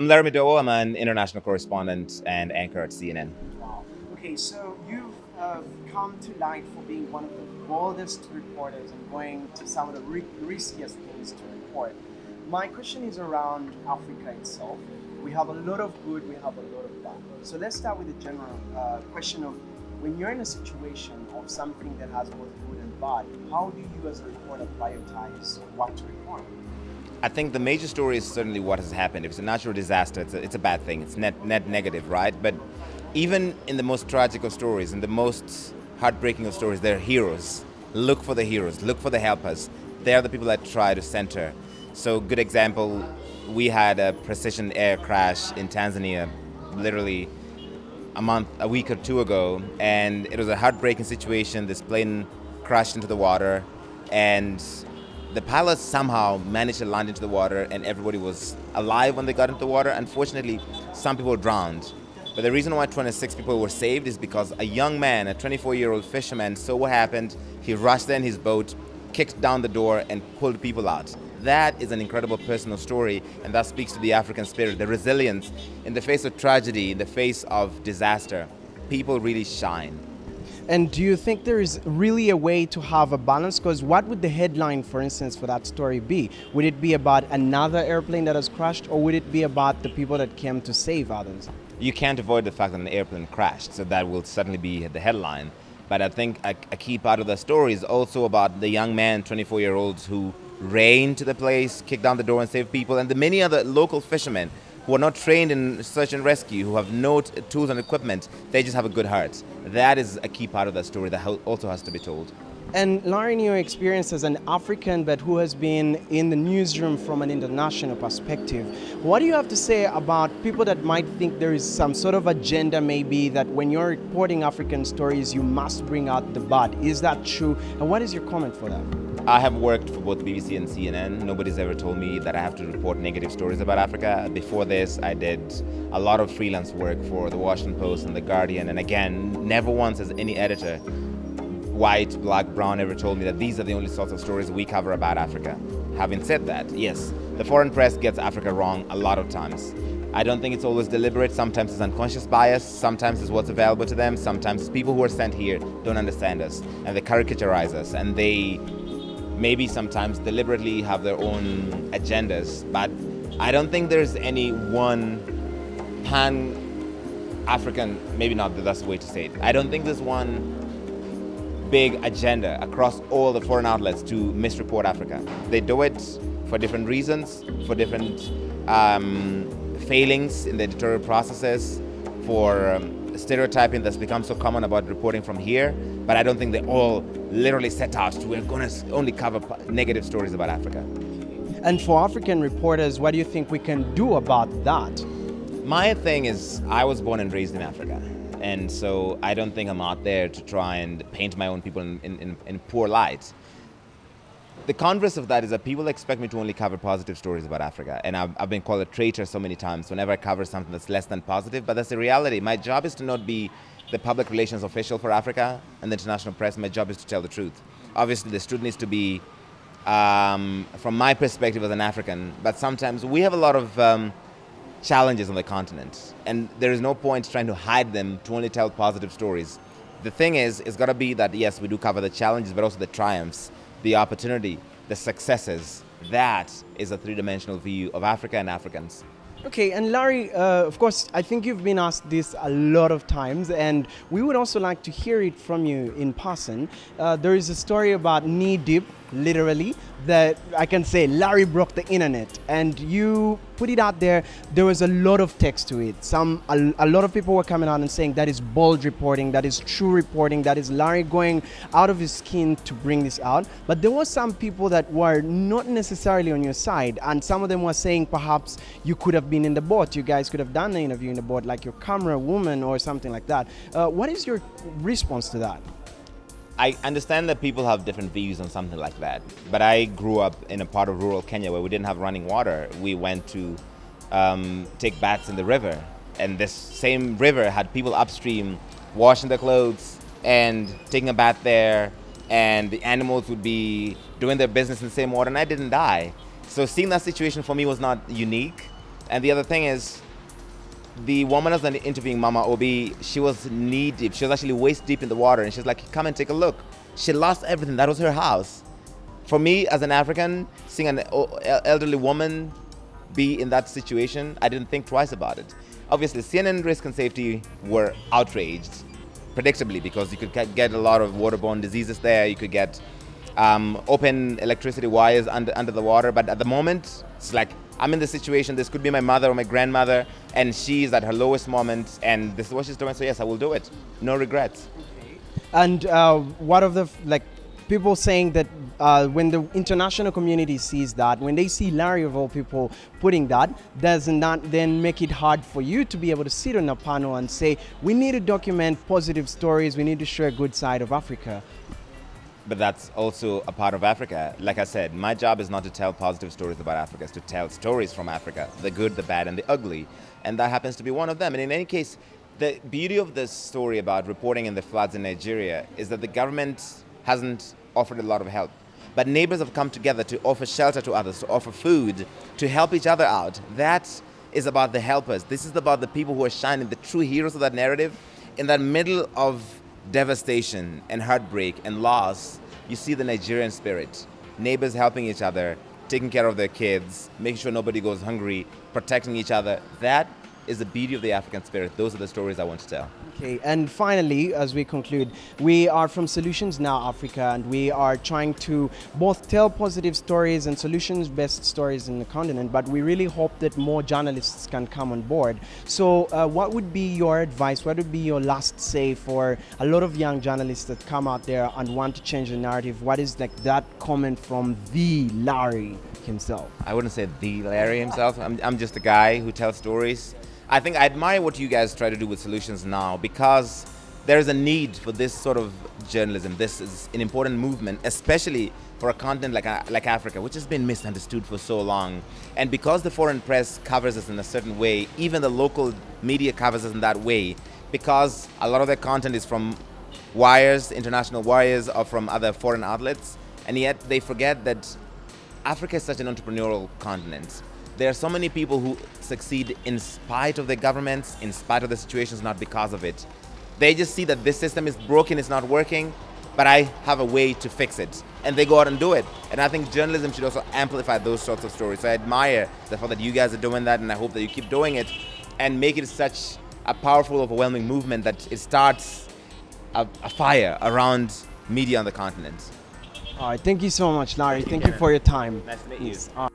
I'm Larry Madowo. I'm an international correspondent and anchor at CNN. Wow. Okay, so you've come to light for being one of the boldest reporters and going to some of the riskiest things to report. My question is around Africa itself. We have a lot of good, we have a lot of bad. So let's start with the general question of when you're in a situation of something that has both good and bad, how do you as a reporter prioritize what to report? I think the major story is certainly what has happened. If it's a natural disaster, it's a bad thing. It's net negative, right? But even in the most tragic of stories, in the most heartbreaking of stories, there are heroes. Look for the heroes. Look for the helpers. They are the people that try to center. So, good example, we had a precision air crash in Tanzania, literally a week or two ago, and it was a heartbreaking situation. This plane crashed into the water, and the pilots somehow managed to land into the water, and everybody was alive when they got into the water. Unfortunately, some people drowned. But the reason why 26 people were saved is because a young man, a 24-year-old fisherman, saw what happened. He rushed in his boat, kicked down the door, and pulled people out. That is an incredible personal story, and that speaks to the African spirit, the resilience. In the face of tragedy, in the face of disaster, people really shine. And do you think there is really a way to have a balance? Because what would the headline, for instance, for that story be? Would it be about another airplane that has crashed, or would it be about the people that came to save others? You can't avoid the fact that an airplane crashed, so that will certainly be the headline. But I think a key part of the story is also about the young man, 24-year-olds, who ran to the place, kicked down the door and saved people, and the many other local fishermen who are not trained in search and rescue, who have no tools and equipment. They just have a good heart. That is a key part of the story that also has to be told. And Larry, in your experience as an African but who has been in the newsroom from an international perspective, what do you have to say about people that might think there is some sort of agenda maybe that when you're reporting African stories you must bring out the bad? Is that true? And what is your comment for that? I have worked for both BBC and CNN. Nobody's ever told me that I have to report negative stories about Africa. Before this, I did a lot of freelance work for The Washington Post and The Guardian. And again, never once has any editor, white, black, brown, ever told me that these are the only sorts of stories we cover about Africa. Having said that, yes, the foreign press gets Africa wrong a lot of times. I don't think it's always deliberate. Sometimes it's unconscious bias. Sometimes it's what's available to them. Sometimes it's people who are sent here don't understand us, and they caricaturize us, and they maybe sometimes deliberately have their own agendas. But I don't think there's any one pan-African, maybe not that's the way to say it. I don't think there's one big agenda across all the foreign outlets to misreport Africa. They do it for different reasons, for different failings in the editorial processes, for stereotyping that's become so common about reporting from here. But I don't think they all literally set out to, we're going to only cover negative stories about Africa. And for African reporters, what do you think we can do about that? My thing is, I was born and raised in Africa. And so I don't think I'm out there to try and paint my own people in poor light. The converse of that is that people expect me to only cover positive stories about Africa. And I've been called a traitor so many times whenever I cover something that's less than positive. But that's the reality. My job is to not be the public relations official for Africa and the international press. My job is to tell the truth. Obviously, the truth needs to be, from my perspective as an African, but sometimes we have a lot of challenges on the continent, and there is no point trying to hide them to only tell positive stories. The thing is, it's got to be that, yes, we do cover the challenges, but also the triumphs, the opportunity, the successes. That is a three-dimensional view of Africa and Africans. Okay, and Larry, of course, I think you've been asked this a lot of times, and we would also like to hear it from you in person. There is a story about knee deep, literally, that I can say Larry broke the internet, and you put it out there. There was a lot of text to it. A lot of people were coming out and saying that is bold reporting, that is true reporting, that is Larry going out of his skin to bring this out. But there were some people that were not necessarily on your side, and some of them were saying perhaps you could have been in the boat, you guys could have done the interview in the boat, like your camera woman or something like that. What is your response to that? I understand that people have different views on something like that, but I grew up in a part of rural Kenya where we didn't have running water. We went to take baths in the river, and this same river had people upstream washing their clothes and taking a bath there, and the animals would be doing their business in the same water, and I didn't die. So seeing that situation for me was not unique. And the other thing is, the woman as an interviewing Mama Obi, she was knee deep. She was actually waist deep in the water, and she's like, come and take a look. She lost everything. That was her house. For me, as an African, seeing an elderly woman be in that situation, I didn't think twice about it. Obviously, CNN Risk and Safety were outraged, predictably, because you could get a lot of waterborne diseases there. You could get open electricity wires under the water. But at the moment, it's like, I'm in this situation. This could be my mother or my grandmother, and she's at her lowest moment, and this is what she's doing. So yes, I will do it. No regrets. Okay. And what of the people saying that when the international community sees that, when they see Larry of all people putting that, does not then make it hard for you to be able to sit on a panel and say, we need to document positive stories, we need to show a good side of Africa? But that's also a part of Africa. Like I said, my job is not to tell positive stories about Africa, it's to tell stories from Africa, the good, the bad, and the ugly. And that happens to be one of them. And in any case, the beauty of this story about reporting in the floods in Nigeria is that the government hasn't offered a lot of help. But neighbors have come together to offer shelter to others, to offer food, to help each other out. That is about the helpers. This is about the people who are shining, the true heroes of that narrative. In that middle of devastation and heartbreak and loss, you see the Nigerian spirit. Neighbors helping each other, taking care of their kids, making sure nobody goes hungry, protecting each other. That is the beauty of the African spirit. Those are the stories I want to tell. Okay, and finally, as we conclude, we are from Solutions Now Africa, and we are trying to both tell positive stories and solutions-based stories in the continent, but we really hope that more journalists can come on board. So what would be your advice, what would be your last say for a lot of young journalists that come out there and want to change the narrative? What is that comment from the Larry himself? I wouldn't say the Larry himself. I'm just a guy who tells stories. I think I admire what you guys try to do with Solutions Now, because there is a need for this sort of journalism. This is an important movement, especially for a continent like Africa, which has been misunderstood for so long. And because the foreign press covers us in a certain way, even the local media covers us in that way, because a lot of their content is from wires, international wires, or from other foreign outlets, and yet they forget that Africa is such an entrepreneurial continent. There are so many people who succeed in spite of their governments, in spite of the situations, not because of it. They just see that this system is broken, it's not working, but I have a way to fix it. And they go out and do it. And I think journalism should also amplify those sorts of stories. So I admire the fact that you guys are doing that, and I hope that you keep doing it and make it such a powerful, overwhelming movement that it starts a fire around media on the continent. All right, thank you so much, Larry. Thank you for your time. Nice to meet you.